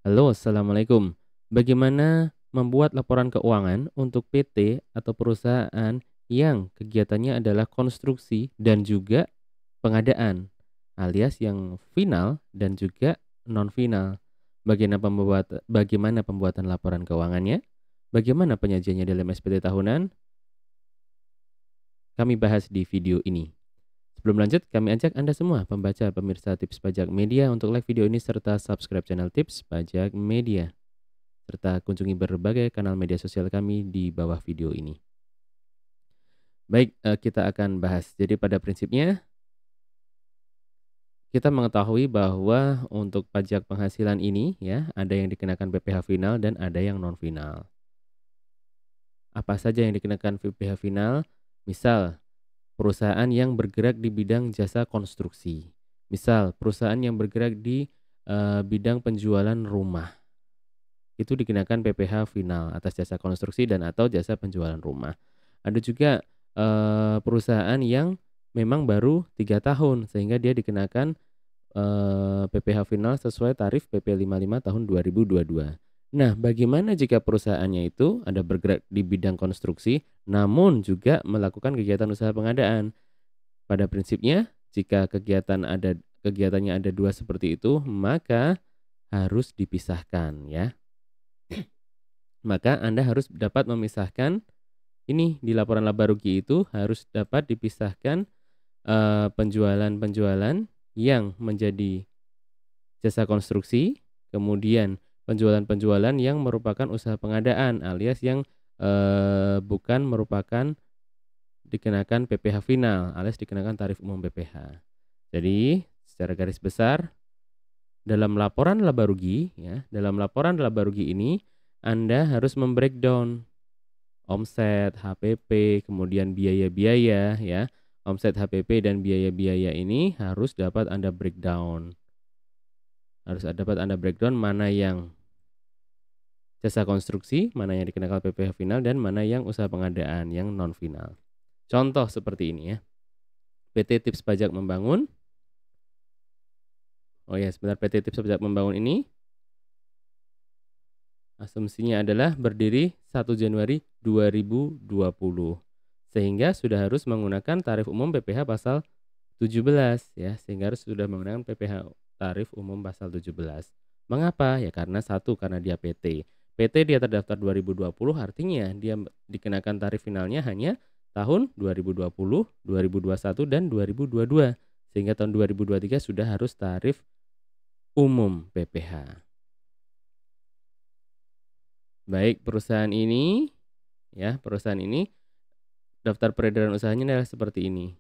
Halo, Assalamualaikum. Bagaimana membuat laporan keuangan untuk PT atau perusahaan yang kegiatannya adalah konstruksi dan juga pengadaan, alias yang final dan juga non-final? Bagaimana pembuatan laporan keuangannya? Bagaimana penyajiannya dalam SPT tahunan? Kami bahas di video ini. Sebelum lanjut, kami ajak Anda semua, pembaca pemirsa Tips Pajak Media, untuk like video ini serta subscribe channel Tips Pajak Media, serta kunjungi berbagai kanal media sosial kami di bawah video ini. Baik, kita akan bahas. Jadi pada prinsipnya, kita mengetahui bahwa untuk pajak penghasilan ini ya, ada yang dikenakan PPh final dan ada yang non final. Apa saja yang dikenakan PPh final? Misal, perusahaan yang bergerak di bidang jasa konstruksi. Misal, perusahaan yang bergerak di bidang penjualan rumah. Itu dikenakan PPh final atas jasa konstruksi dan atau jasa penjualan rumah. Ada juga perusahaan yang memang baru 3 tahun sehingga dia dikenakan PPh final sesuai tarif PP 55 tahun 2022. Nah, bagaimana jika perusahaannya itu ada bergerak di bidang konstruksi namun juga melakukan kegiatan usaha pengadaan? Pada prinsipnya, jika kegiatannya ada dua seperti itu, maka harus dipisahkan ya. Maka Anda harus dapat memisahkan ini di laporan laba rugi itu harus dapat dipisahkan penjualan-penjualan yang menjadi jasa konstruksi, kemudian penjualan-penjualan yang merupakan usaha pengadaan alias yang bukan merupakan dikenakan PPh final alias dikenakan tarif umum PPh. Jadi, secara garis besar dalam laporan laba rugi ya, dalam laporan laba rugi ini Anda harus membreakdown omset, HPP, kemudian biaya-biaya ya. Omset, HPP, dan biaya-biaya ini harus dapat Anda breakdown. Harus dapat Anda breakdown mana yang jasa konstruksi, mana yang dikenakan PPh final, dan mana yang usaha pengadaan yang non final. Contoh seperti ini ya. PT Tips Pajak Membangun. Oh ya, sebentar, PT Tips Pajak Membangun ini asumsinya adalah berdiri 1 Januari 2020. Sehingga sudah harus menggunakan tarif umum PPh pasal 17 ya, sehingga harus sudah menggunakan PPh tarif umum pasal 17. Mengapa? Ya karena satu, karena dia PT. PT dia terdaftar 2020 artinya dia dikenakan tarif finalnya hanya tahun 2020, 2021 dan 2022. Sehingga tahun 2023 sudah harus tarif umum PPh. Baik, perusahaan ini daftar peredaran usahanya adalah seperti ini.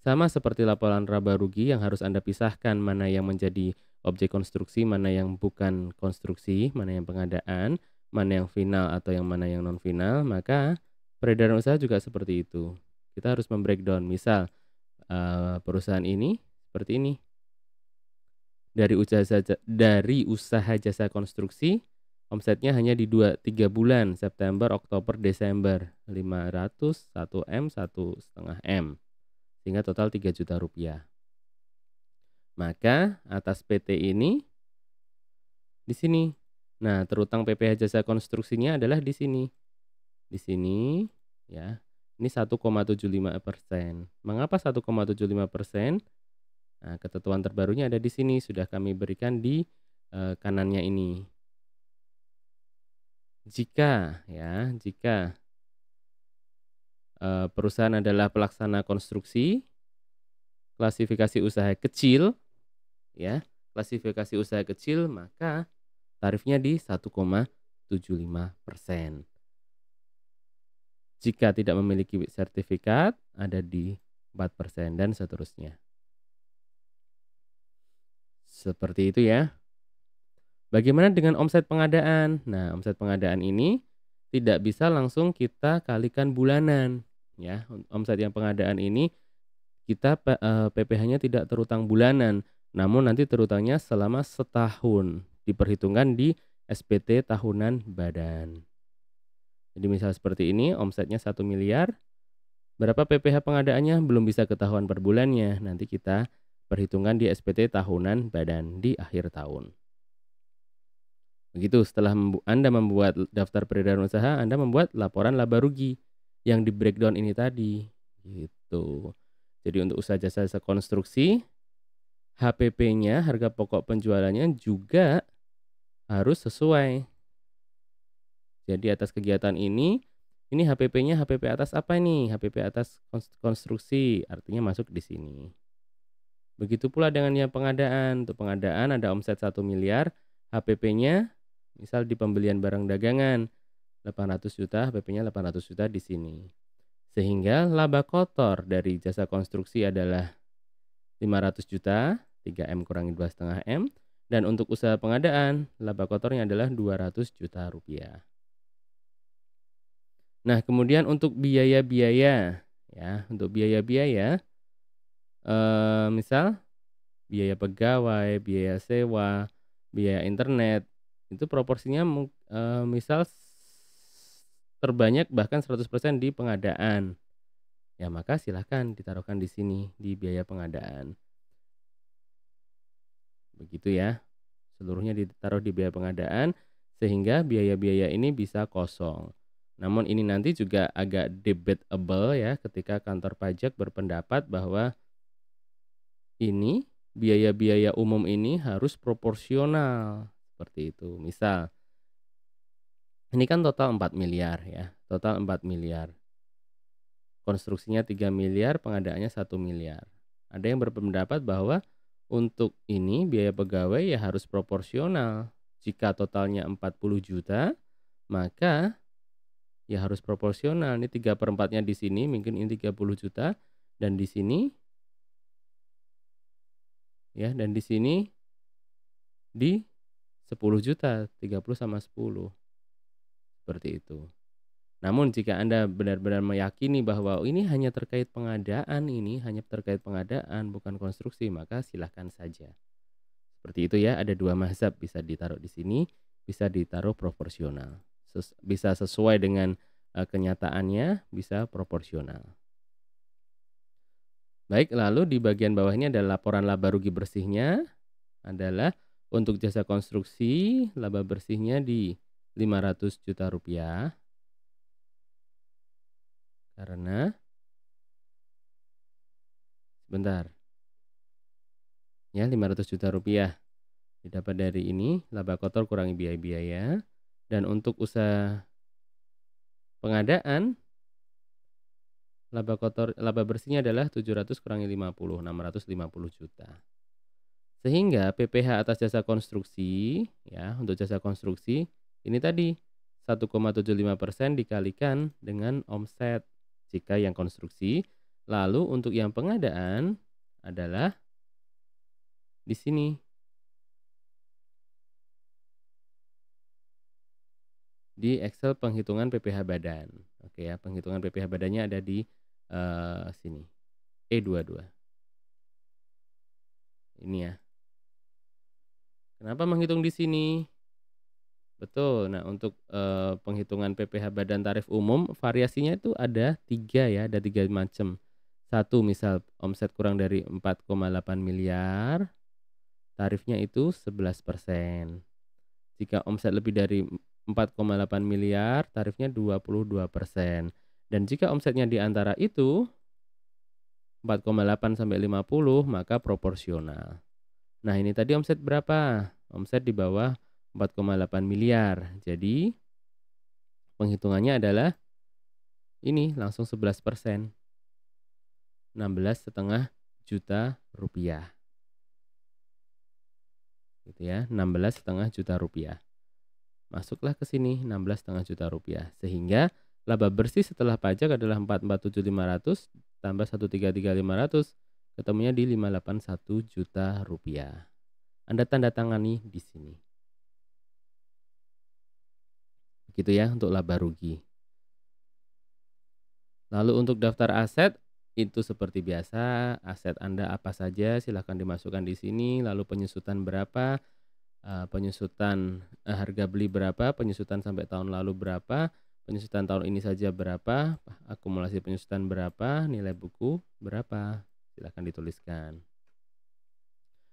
Sama seperti laporan laba rugi yang harus Anda pisahkan mana yang menjadi objek konstruksi, mana yang bukan konstruksi, mana yang pengadaan, mana yang final atau yang mana yang non final, maka peredaran usaha juga seperti itu. Kita harus membreakdown. Misal perusahaan ini seperti ini. Dari usaha jasa konstruksi, omsetnya hanya di 3 bulan, September, Oktober, Desember, 500, 1M, 1,5 M. Sehingga total 3 juta rupiah. Maka atas PT ini di sini. Nah, terutang PPh jasa konstruksinya adalah di sini. Di sini ya. Ini 1,75%. Mengapa 1,75%? Nah, ketentuan terbarunya ada di sini, sudah kami berikan di kanannya ini. Jika perusahaan adalah pelaksana konstruksi, klasifikasi usaha kecil ya, klasifikasi usaha kecil, maka tarifnya di 1,75%. Jika tidak memiliki sertifikat ada di 4% dan seterusnya. Seperti itu ya. Bagaimana dengan omset pengadaan? Nah, omset pengadaan ini tidak bisa langsung kita kalikan bulanan ya. Omset yang pengadaan ini kita PPh-nya tidak terutang bulanan, namun nanti terutangnya selama setahun, diperhitungkan di SPT tahunan badan. Jadi misal seperti ini, omsetnya 1 miliar, berapa PPh pengadaannya belum bisa ketahuan per bulannya, nanti kita perhitungkan di SPT tahunan badan di akhir tahun. Begitu, setelah Anda membuat daftar peredaran usaha, Anda membuat laporan laba rugi yang di breakdown ini tadi, gitu. Jadi untuk usaha jasa konstruksi, HPP-nya, harga pokok penjualannya juga harus sesuai. Jadi atas kegiatan ini HPP-nya HPP atas apa nih? HPP atas konstruksi, artinya masuk di sini. Begitu pula dengan yang pengadaan. Untuk pengadaan ada omset 1 miliar, HPP-nya misal di pembelian barang dagangan 800 juta, HPP-nya 800 juta di sini. Sehingga laba kotor dari jasa konstruksi adalah 500 juta, 3M kurangi 2,5 M, dan untuk usaha pengadaan, laba kotornya adalah 200 juta rupiah. Nah, kemudian untuk biaya-biaya, ya, untuk biaya-biaya, misal biaya pegawai, biaya sewa, biaya internet, itu proporsinya misal terbanyak bahkan 100% di pengadaan. Ya, maka silahkan ditaruhkan di sini, di biaya pengadaan. Begitu ya, seluruhnya ditaruh di biaya pengadaan, sehingga biaya-biaya ini bisa kosong. Namun ini nanti juga agak debatable ya, ketika kantor pajak berpendapat bahwa ini biaya-biaya umum ini harus proporsional, seperti itu. Misal, ini kan total 4 miliar ya, total 4 miliar. Konstruksinya 3 miliar, pengadaannya 1 miliar. Ada yang berpendapat bahwa untuk ini biaya pegawai ya harus proporsional. Jika totalnya 40 juta, maka ya harus proporsional. Ini 3/4-nya di sini, mungkin ini 30 juta, dan di sini ya, dan di sini di 10 juta, 30 sama 10. Seperti itu. Namun jika Anda benar-benar meyakini bahwa ini hanya terkait pengadaan, ini hanya terkait pengadaan bukan konstruksi, maka silahkan saja. Seperti itu ya, ada 2 mazhab, bisa ditaruh di sini, bisa ditaruh proporsional. Bisa sesuai dengan kenyataannya, bisa proporsional. Baik, lalu di bagian bawah ini ada laporan laba rugi bersihnya, adalah untuk jasa konstruksi, laba bersihnya di 500 juta rupiah. Karena sebentar. Ya, 500 juta rupiah didapat dari ini, laba kotor kurangi biaya-biaya. Dan untuk usaha pengadaan, laba bersihnya adalah 700 kurangi 50, 650 juta. Sehingga PPH atas jasa konstruksi, ya, untuk jasa konstruksi ini tadi 1,75% dikalikan dengan omset jika yang konstruksi. Lalu untuk yang pengadaan adalah di sini. Di Excel penghitungan PPH badan. Oke ya, penghitungan PPH badannya ada di sini. E22. Ini ya. Kenapa menghitung di sini? Betul. Nah, untuk penghitungan PPH badan tarif umum variasinya itu ada 3 ya, ada 3 macam. Satu, misal omset kurang dari 4,8 miliar, tarifnya itu 11%. Jika omset lebih dari 4,8 miliar, tarifnya 22%. Dan jika omsetnya di antara itu 4,8 sampai 50, maka proporsional. Nah, ini tadi omset berapa? Omset di bawah 4,8 miliar. Jadi penghitungannya adalah ini langsung 11%. 16,5 juta rupiah. Gitu ya, 16,5 juta rupiah. Masuklah ke sini 16,5 juta rupiah. Sehingga laba bersih setelah pajak adalah 447.500 tambah 133.500, ketemunya di 581 juta rupiah. Anda tanda tangani di sini. Begitu ya untuk laba rugi. Lalu untuk daftar aset itu seperti biasa, aset Anda apa saja silahkan dimasukkan di sini, lalu penyusutan berapa, penyusutan harga beli berapa, penyusutan sampai tahun lalu berapa, penyusutan tahun ini saja berapa, akumulasi penyusutan berapa, nilai buku berapa, silahkan dituliskan.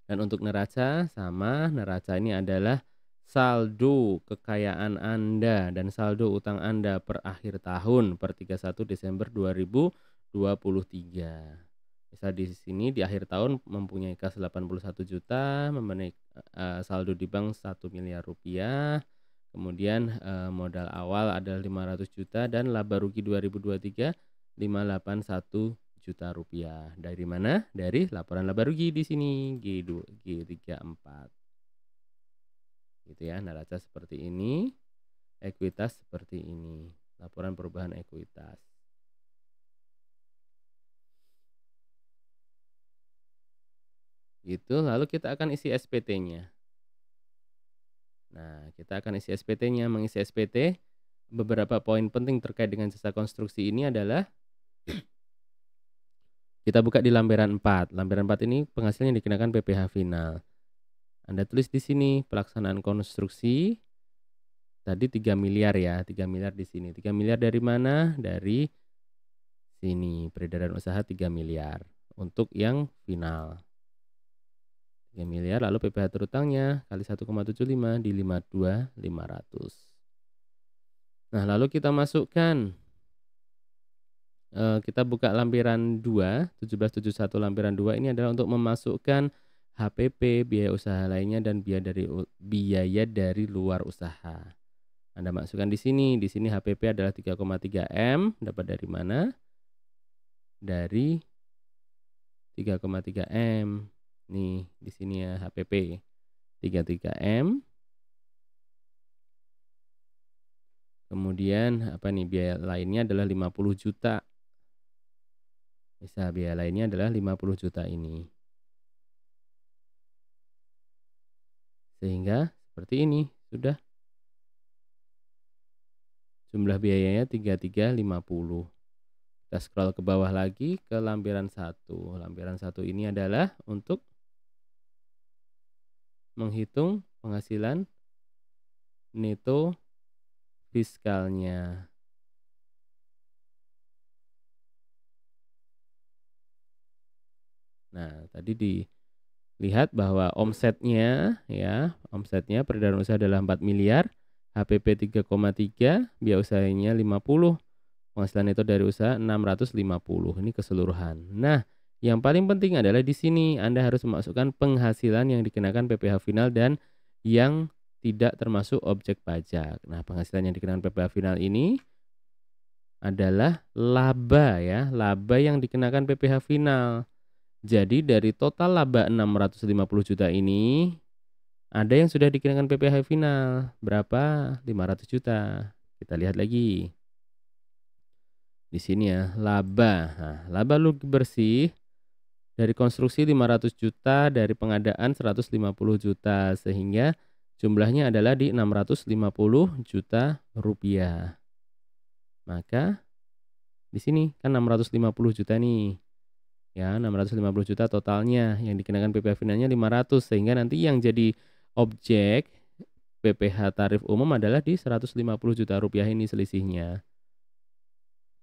Dan untuk neraca sama, neraca ini adalah saldo kekayaan Anda dan saldo utang Anda per akhir tahun per 31 Desember 2023. Misal di sini di akhir tahun mempunyai kas 81 juta, mempunyai saldo di bank 1 miliar rupiah, kemudian modal awal adalah 500 juta dan laba rugi 2023 581 juta rupiah. Dari mana? Dari laporan laba rugi di sini G34. Gitu ya, neraca seperti ini, ekuitas seperti ini, laporan perubahan ekuitas. Gitu, lalu kita akan isi SPT-nya. Nah, kita akan isi SPT-nya. Mengisi SPT, beberapa poin penting terkait dengan jasa konstruksi ini adalah kita buka di lampiran 4. Lampiran 4 ini penghasilan yang dikenakan PPh final. Anda tulis di sini pelaksanaan konstruksi tadi 3 miliar ya, 3 miliar di sini. 3 miliar dari mana? Dari sini, peredaran usaha 3 miliar untuk yang final. 3 miliar lalu PPh terutangnya kali 1,75 di 52.500. Nah, lalu kita masukkan kita buka lampiran 2, 1771 lampiran 2 ini adalah untuk memasukkan HPP, biaya usaha lainnya dan biaya dari luar usaha. Anda masukkan di sini. Di sini HPP adalah 3,3 M. Dapat dari mana? Dari 3,3 M. Nih, di sini ya HPP 33 M. Kemudian apa nih, biaya lainnya adalah 50 juta. Bisa biaya lainnya adalah 50 juta ini. Sehingga seperti ini sudah. Jumlah biayanya 3350. Kita scroll ke bawah lagi ke lampiran 1. Lampiran 1 ini adalah untuk menghitung penghasilan neto fiskalnya. Nah, tadi dilihat bahwa omsetnya ya, omsetnya peredaran usaha adalah 4 miliar, HPP 3,3, biaya usahanya 50, penghasilan neto dari usaha 650. Ini keseluruhan. Nah, yang paling penting adalah di sini Anda harus memasukkan penghasilan yang dikenakan PPh final dan yang tidak termasuk objek pajak. Nah, penghasilan yang dikenakan PPh final ini adalah laba ya, laba yang dikenakan PPh final. Jadi dari total laba 650 juta ini ada yang sudah dikenakan PPh final. Berapa? 500 juta. Kita lihat lagi. Di sini ya, laba. Nah, laba rugi bersih dari konstruksi 500 juta, dari pengadaan 150 juta, sehingga jumlahnya adalah di 650 juta rupiah. Maka di sini kan 650 juta nih. Ya, 650 juta totalnya, yang dikenakan PPh finalnya 500, sehingga nanti yang jadi objek PPh tarif umum adalah di 150 juta rupiah ini selisihnya.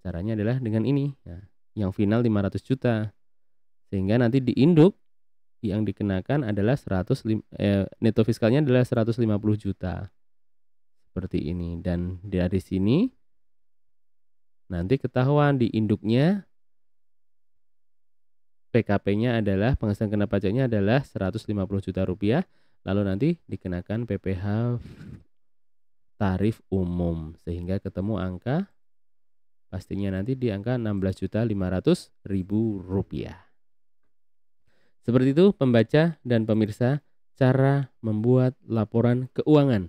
Caranya adalah dengan ini, ya, yang final 500 juta. Sehingga nanti di induk yang dikenakan adalah neto fiskalnya adalah 150 juta. Seperti ini, dan dari sini nanti ketahuan di induknya PKP-nya adalah, penghasilan kena pajaknya adalah 150 juta rupiah, lalu nanti dikenakan PPh tarif umum, sehingga ketemu angka pastinya nanti di angka 16.500.000 rupiah. Seperti itu pembaca dan pemirsa cara membuat laporan keuangan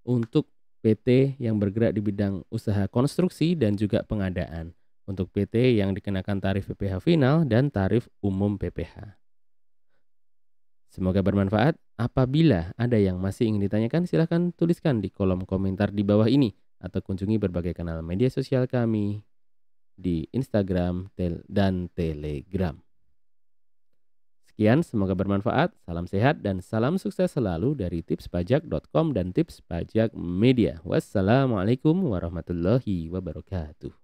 untuk PT yang bergerak di bidang usaha konstruksi dan juga pengadaan. Untuk PT yang dikenakan tarif PPh final dan tarif umum PPh. Semoga bermanfaat. Apabila ada yang masih ingin ditanyakan, silahkan tuliskan di kolom komentar di bawah ini atau kunjungi berbagai kanal media sosial kami di Instagram dan Telegram. Sekian, semoga bermanfaat. Salam sehat dan salam sukses selalu dari tipspajak.com dan Tips Pajak Media. Wassalamualaikum warahmatullahi wabarakatuh.